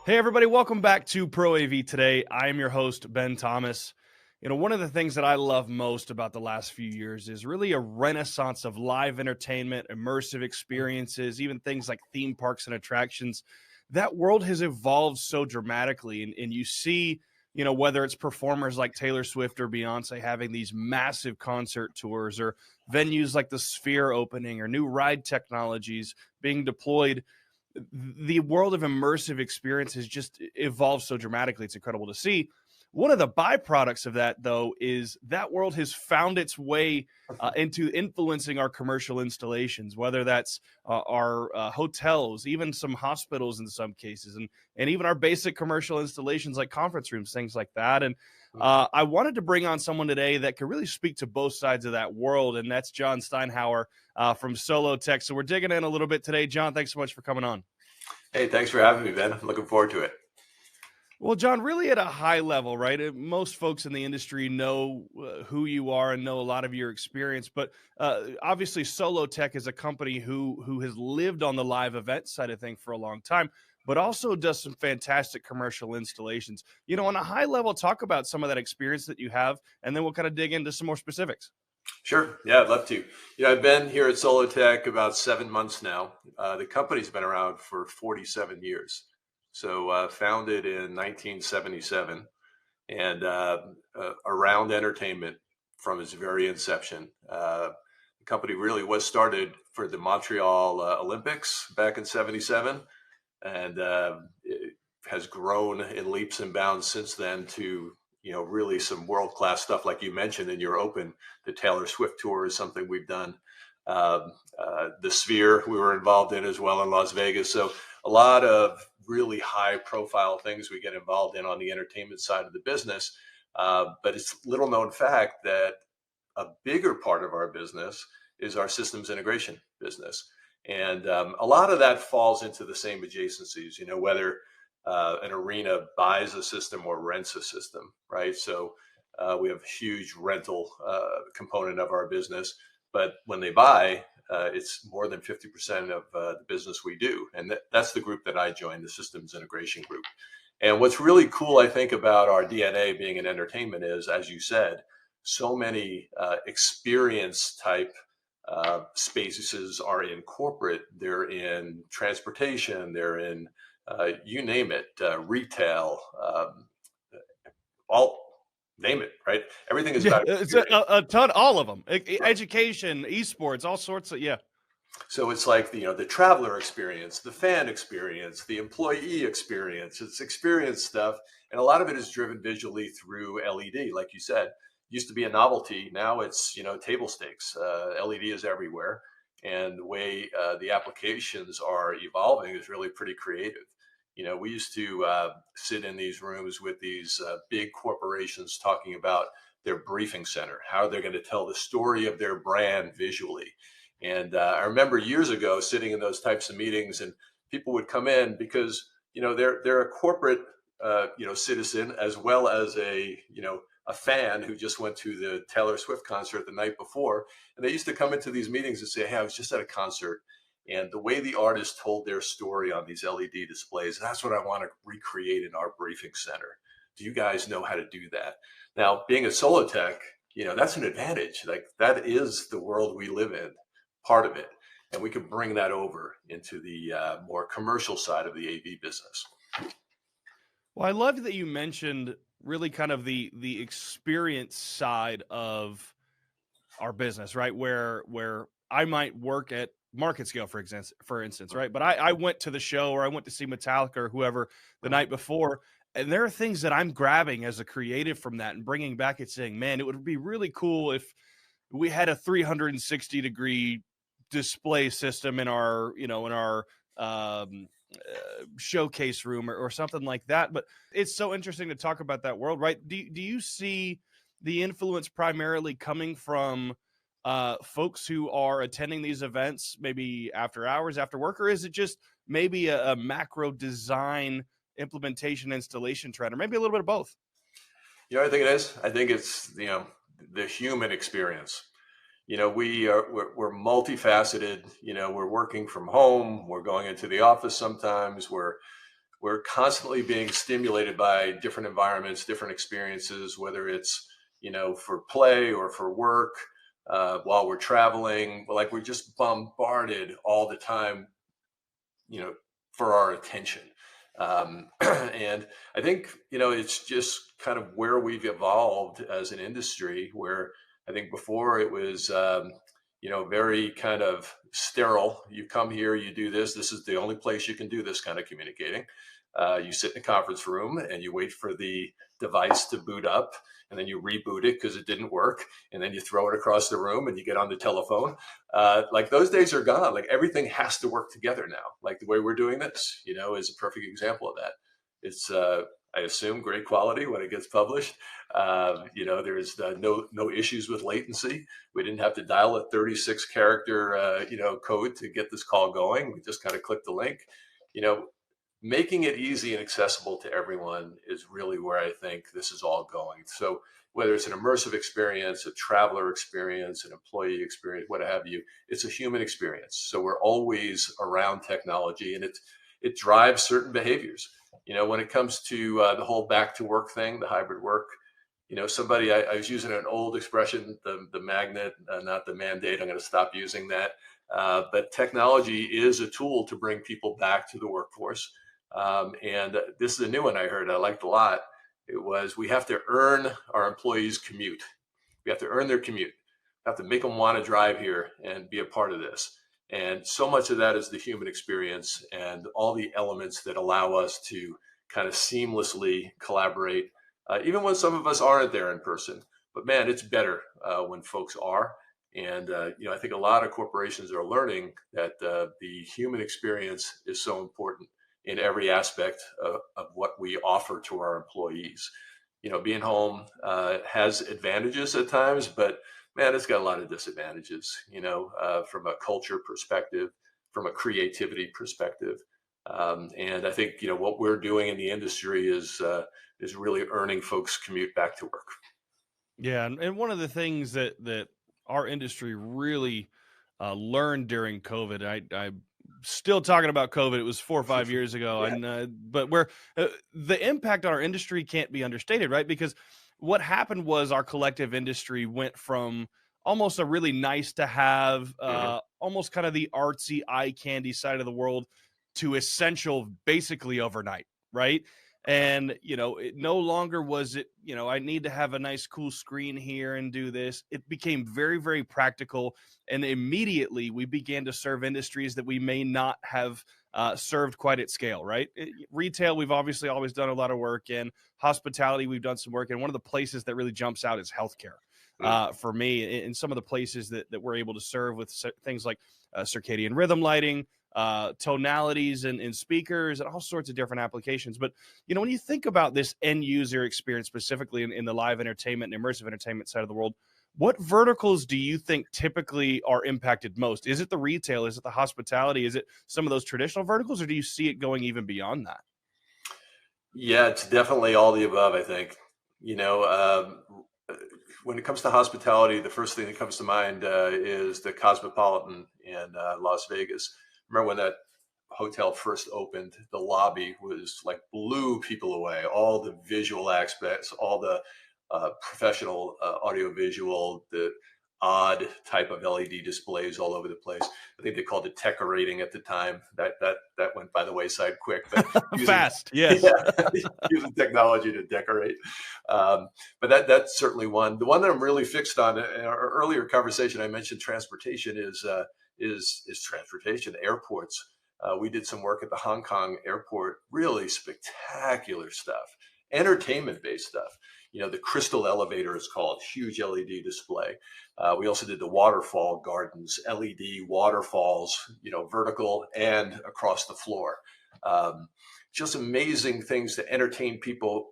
Hey, everybody, welcome back to Pro AV Today. I am your host, Ben Thomas. One of the things that I love most about the last few years is really a renaissance of live entertainment, immersive experiences, even things like theme parks and attractions. That world has evolved so dramatically. And you see, whether it's performers like Taylor Swift or Beyonce having these massive concert tours, or venues like the Sphere opening, or new ride technologies being deployed. The world of immersive experience has just evolved so dramatically. It's incredible to see. One of the byproducts of that, though, is that world has found its way into influencing our commercial installations, whether that's our hotels, even some hospitals in some cases, and even our basic commercial installations like conference rooms, things like that. And I wanted to bring on someone today that could really speak to both sides of that world, and that's John Steinhauer from Solotech. So we're digging in a little bit today. John, thanks so much for coming on. Hey, thanks for having me, Ben. I'm looking forward to it. Well, John, really at a high level, right? Most folks in the industry know who you are and know a lot of your experience, but obviously Solotech is a company who has lived on the live event side of things for a long time, but also does some fantastic commercial installations. On a high level, talk about some of that experience that you have, and then we'll kind of dig into some more specifics. Sure. Yeah, I'd love to. I've been here at Solotech about 7 months now. The company's been around for 47 years. So founded in 1977 and around entertainment from its very inception. The company really was started for the Montreal Olympics back in 77 and it has grown in leaps and bounds since then to really some world-class stuff like you mentioned in your open. The Taylor Swift tour is something we've done. The Sphere we were involved in as well in Las Vegas. So a lot of really high profile things we get involved in on the entertainment side of the business. But it's little known fact that a bigger part of our business is our systems integration business. And a lot of that falls into the same adjacencies, whether an arena buys a system or rents a system, right? So we have a huge rental component of our business, but when they buy, it's more than 50% of the business we do. And that's the group that I joined, the systems integration group. And what's really cool, I think, about our DNA being in entertainment is, as you said, so many experience type spaces are in corporate, they're in transportation, they're in you name it, retail, all name it, right? Everything is Yeah, about it's experience. a ton, all of them, Right. education, esports, all sorts of, yeah. So it's like the traveler experience, the fan experience, the employee experience. It's experience stuff, and a lot of it is driven visually through LED, like you said. Used to be a novelty, now it's table stakes. LED is everywhere, and the way the applications are evolving is really pretty creative. We used to sit in these rooms with these big corporations talking about their briefing center, how they're going to tell the story of their brand visually. And I remember years ago sitting in those types of meetings, and people would come in because they're a corporate citizen as well as a fan who just went to the Taylor Swift concert the night before, and they used to come into these meetings and say, "Hey, I was just at a concert." And the way the artist told their story on these LED displays, that's what I want to recreate in our briefing center. Do you guys know how to do that? Now, being a Solotech, that's an advantage. Like that is the world we live in, part of it. And we can bring that over into the more commercial side of the AV business. Well, I love that you mentioned really kind of the experience side of our business, right? Where I might work at market scale, for instance, right? But I went to the show, or I went to see Metallica or whoever the night before, and there are things that I'm grabbing as a creative from that and bringing back and saying, man, it would be really cool if we had a 360-degree display system in our showcase room, or something like that. But it's so interesting to talk about that world, right? Do you see the influence primarily coming from folks who are attending these events, maybe after hours, after work, or is it just maybe a macro design implementation installation trend, or maybe a little bit of both? I think it is. I think it's the human experience. We're multifaceted. We're working from home. We're going into the office sometimes. We're we're constantly being stimulated by different environments, different experiences, whether it's, for play or for work, while we're traveling. Like, we're just bombarded all the time, you know, for our attention. And I think, it's just kind of where we've evolved as an industry, where I think before it was, very kind of sterile. You come here, you do this. This is the only place you can do this kind of communicating. You sit in a conference room and you wait for the device to boot up, and then you reboot it because it didn't work, and then you throw it across the room and you get on the telephone. Like, those days are gone. Like, everything has to work together now. Like, the way we're doing this, is a perfect example of that. It's, I assume, great quality when it gets published. There's no issues with latency. We didn't have to dial a 36 character, code to get this call going. We just kind of click the link. You know, Making it easy and accessible to everyone is really where I think this is all going. So whether it's an immersive experience, a traveler experience, an employee experience, what have you, it's a human experience. So we're always around technology, and it drives certain behaviors. When it comes to the whole back to work thing, the hybrid work, I was using an old expression, the magnet, not the mandate. I'm going to stop using that. But technology is a tool to bring people back to the workforce. And this is a new one I heard I liked a lot. It was, we have to earn our employees' commute. We have to earn their commute. We have to make them want to drive here and be a part of this. And so much of that is the human experience and all the elements that allow us to kind of seamlessly collaborate, even when some of us aren't there in person. But man, it's better when folks are. And I think a lot of corporations are learning that the human experience is so important in every aspect of what we offer to our employees. Being home has advantages at times, but man, it's got a lot of disadvantages, from a culture perspective, from a creativity perspective. And I think, what we're doing in the industry is really earning folks' commute back to work. Yeah, and one of the things that our industry really learned during COVID, I'm still talking about COVID. It was 4 or 5 years ago, Yeah. and but where the impact on our industry can't be understated, right? Because what happened was our collective industry went from almost a really nice to have, Mhm. almost kind of the artsy eye candy side of the world, to essential basically overnight, right? And it no longer was it, I need to have a nice cool screen here and do this. It became very, very practical, and immediately we began to serve industries that we may not have served quite at scale, right? Retail, we've obviously always done a lot of work in. Hospitality, we've done some work in. One of the places that really jumps out is healthcare. Mm. For me, in some of the places that we're able to serve with things like circadian rhythm lighting, tonalities and speakers, and all sorts of different applications. But when you think about this end user experience, specifically in the live entertainment and immersive entertainment side of the world, what verticals do you think typically are impacted most? Is it the retail? Is it the hospitality? Is it some of those traditional verticals, or do you see it going even beyond that? Yeah, it's definitely all the above, I think. You know, uh, when it comes to hospitality, the first thing that comes to mind is the Cosmopolitan in Las Vegas. Remember when that hotel first opened, the lobby was like, blew people away. All the visual aspects, all the professional audio visual, the odd type of LED displays all over the place. I think they called it decorating at the time. That went by the wayside quick. But using Fast, yes. yeah, using technology to decorate. But that's certainly one. The one that I'm really fixed on, in our earlier conversation, I mentioned transportation is transportation, airports. We did some work at the Hong Kong airport, really spectacular stuff, entertainment based stuff. The crystal elevator is called, huge LED display. We also did the waterfall gardens, LED waterfalls, vertical and across the floor. Um, just amazing things to entertain people,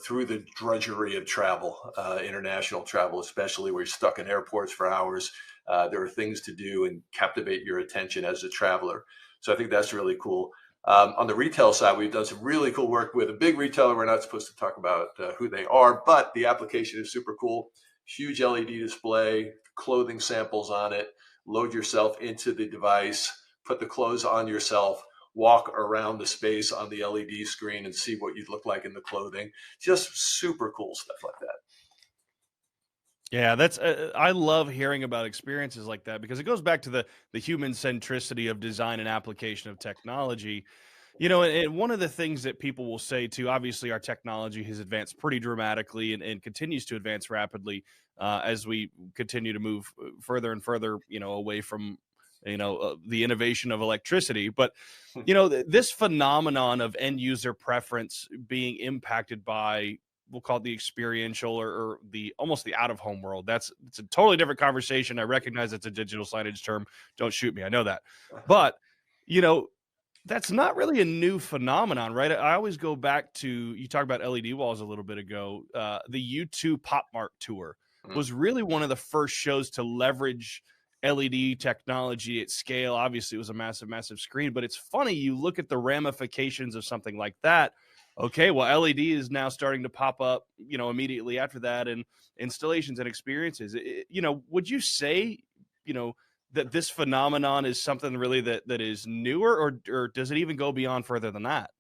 through the drudgery of travel, international travel, especially where you're stuck in airports for hours. There are things to do and captivate your attention as a traveler. So I think that's really cool. On the retail side, we've done some really cool work with a big retailer. We're not supposed to talk about who they are, but the application is super cool. Huge LED display, clothing samples on it. Load yourself into the device, put the clothes on yourself, walk around the space on the LED screen and see what you'd look like in the clothing. Just super cool stuff like that. Yeah, that's I love hearing about experiences like that because it goes back to the human centricity of design and application of technology. And one of the things that people will say too, obviously, our technology has advanced pretty dramatically and continues to advance rapidly as we continue to move further and further, away from, the innovation of electricity. But, this phenomenon of end user preference being impacted by, we'll call it the experiential or the almost the out of home world. It's a totally different conversation. I recognize it's a digital signage term. Don't shoot me. I know that. But, you know, that's not really a new phenomenon, right? I always go back to you talked about LED walls a little bit ago. The U2 Pop Mart tour Mm. was really one of the first shows to leverage LED technology at scale. Obviously, it was a massive, massive screen, but it's funny. You look at the ramifications of something like that. Okay, well, LED is now starting to pop up, immediately after that, and installations and experiences. Would you say, you know, that this phenomenon is something really that is newer, or does it even go beyond further than that?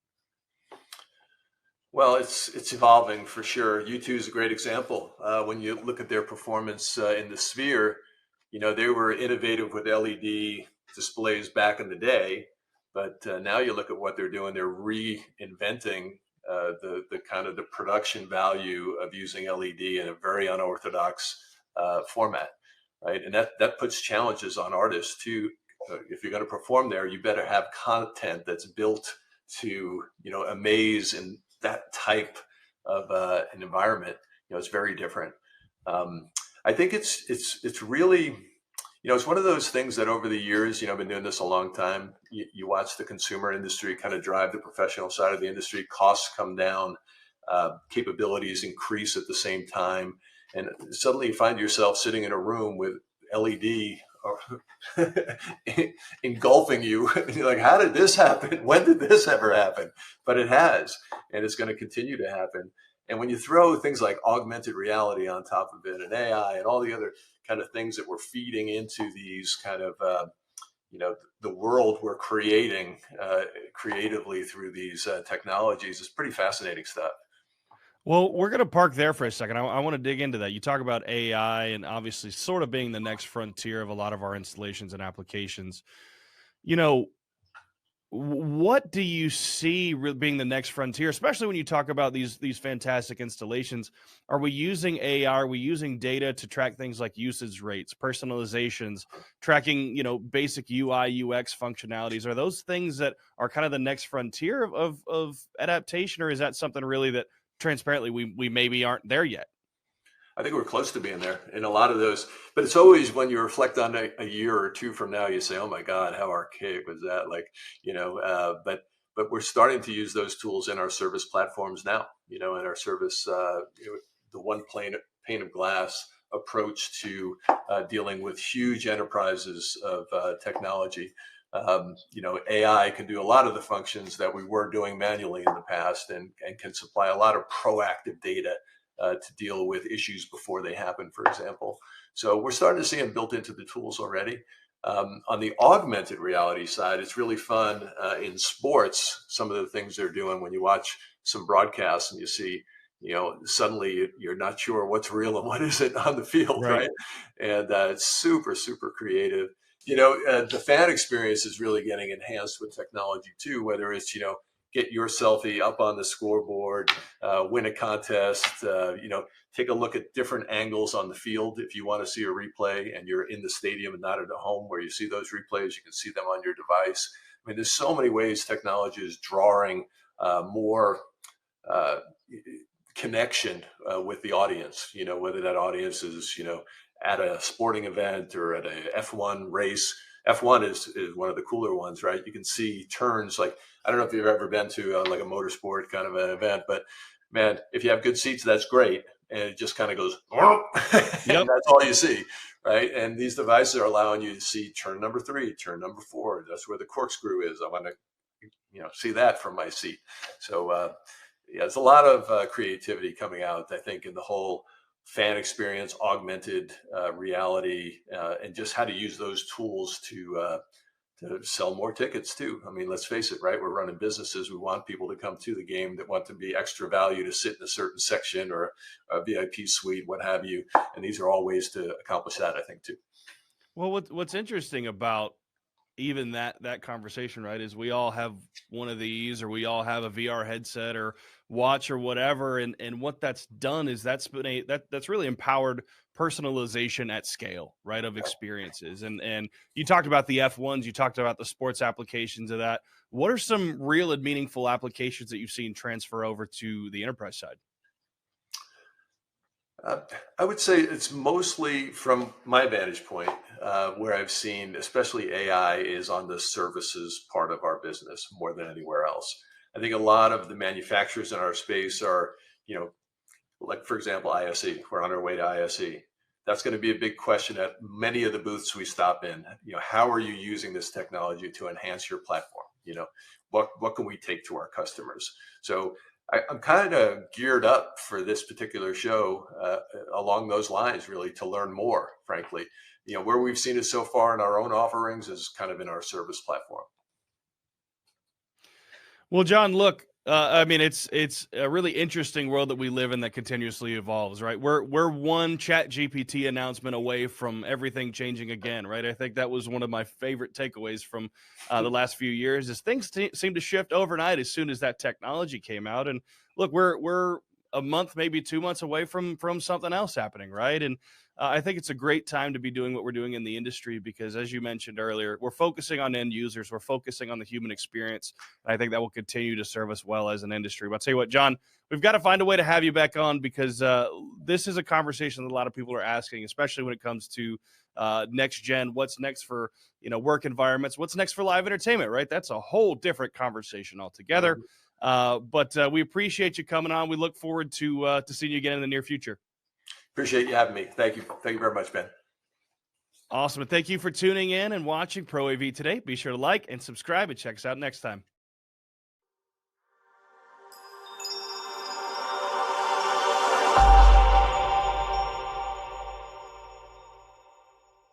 Well, it's evolving for sure. U2 is a great example. When you look at their performance in the Sphere, they were innovative with LED displays back in the day, but now you look at what they're doing. They're reinventing the kind of the production value of using LED in a very unorthodox format, right? And that puts challenges on artists too. If you're going to perform there, you better have content that's built to amaze in that type of an environment. It's very different. Um, I think it's really it's one of those things that over the years, I've been doing this a long time. You watch the consumer industry kind of drive the professional side of the industry. Costs come down, capabilities increase at the same time, and suddenly you find yourself sitting in a room with LED engulfing you. And you're like, how did this happen? When did this ever happen? But it has, and it's going to continue to happen. And when you throw things like augmented reality on top of it and AI and all the other kind of things that we're feeding into these kind of, the world we're creating creatively through these technologies is pretty fascinating stuff. Well, we're going to park there for a second. I want to dig into that. You talk about AI and obviously sort of being the next frontier of a lot of our installations and applications. You know, what do you see being the next frontier, especially when you talk about these fantastic installations? Are we using AI? Are we using data to track things like usage rates, personalizations, tracking basic UI UX functionalities? Are those things that are kind of the next frontier of adaptation, or is that something really that transparently we maybe aren't there yet? I think we're close to being there in a lot of those, but it's always when you reflect on a year or two from now, you say, "Oh my God, how archaic was that?" Like, but we're starting to use those tools in our service platforms now. In our service, the one pane of glass approach to dealing with huge enterprises of technology. AI can do a lot of the functions that we were doing manually in the past, and can supply a lot of proactive data to deal with issues before they happen, for example. So we're starting to see them built into the tools already. On the augmented reality side, it's really fun in sports. Some of the things they're doing when you watch some broadcasts and you see, suddenly you're not sure what's real and what isn't on the field, Right. right? And it's super, super creative. The fan experience is really getting enhanced with technology too, whether it's, get your selfie up on the scoreboard, win a contest, take a look at different angles on the field. If you want to see a replay and you're in the stadium and not at a home where you see those replays, you can see them on your device. I mean, there's so many ways technology is drawing more uh, connection with the audience, whether that audience is, at a sporting event or at a F1 race. F1 is one of the cooler ones, right? You can see turns like, I don't know if you've ever been to like a motorsport kind of an event, but man, if you have good seats, that's great. And it just kind of goes, and Yep. that's all you see, right? And these devices are allowing you to see turn number 3, turn number 4. That's where the corkscrew is. I want to, see that from my seat. So, yeah, there's a lot of creativity coming out, I think, in the whole fan experience, augmented reality, and just how to use those tools to to sell more tickets too. I mean, let's face it, right? We're running businesses. We want people to come to the game that want to be extra value to sit in a certain section or a VIP suite, what have you. And these are all ways to accomplish that, I think, too. Well, what's interesting about even that conversation, right, is we all have one of these, or we all have a VR headset or watch or whatever, and what that's done is that's really empowered personalization at scale, right, of experiences. And you talked about the F1s, you talked about the sports applications of that. What are some real and meaningful applications that you've seen transfer over to the enterprise side? Uh, I would say it's mostly from my vantage point, where I've seen, especially AI, is on the services part of our business more than anywhere else. I think a lot of the manufacturers in our space are, you know, like for example, ISE. We're on our way to ISE. That's going to be a big question at many of the booths we stop in. How are you using this technology to enhance your platform? What can we take to our customers? So I'm kind of geared up for this particular show along those lines, really, to learn more. Frankly, where we've seen it so far in our own offerings is kind of in our service platform. Well, John, look, I mean, it's a really interesting world that we live in that continuously evolves, right? We're one Chat GPT announcement away from everything changing again, right? I think that was one of my favorite takeaways from the last few years. Is things seem to shift overnight as soon as that technology came out, and look, we're a month, maybe 2 months away from something else happening, right? And I think it's a great time to be doing what we're doing in the industry because, as you mentioned earlier, we're focusing on end users, we're focusing on the human experience. And I think that will continue to serve us well as an industry. But I'll tell you what, John, we've got to find a way to have you back on because this is a conversation that a lot of people are asking, especially when it comes to next gen. What's next for work environments? What's next for live entertainment? Right? That's a whole different conversation altogether. But we appreciate you coming on. We look forward to seeing you again in the near future. Appreciate you having me. Thank you. Thank you very much, Ben. Awesome. And thank you for tuning in and watching Pro AV today. Be sure to like and subscribe and check us out next time.